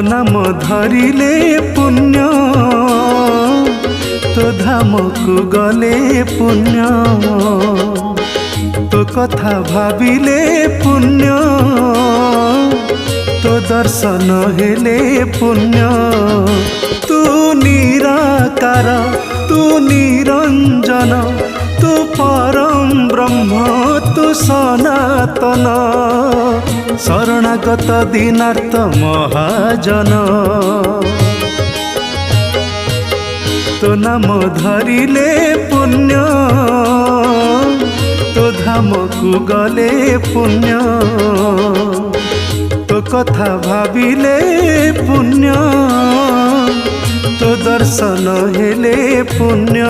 तो नाम धरिले पुण्य तो धाम को गले पुण्य तो कथा भाविले पुण्य तो दर्शन हेले पुण्य तू निराकार तू निरंजन तू परम ब्रह्म तू सनातन शरणागत दीनार्थ महाजन तो नाम धरिले पुण्य तो धाम को गले पुण्य तो कथा भाविले पुण्य तो दर्शन हेले पुण्य।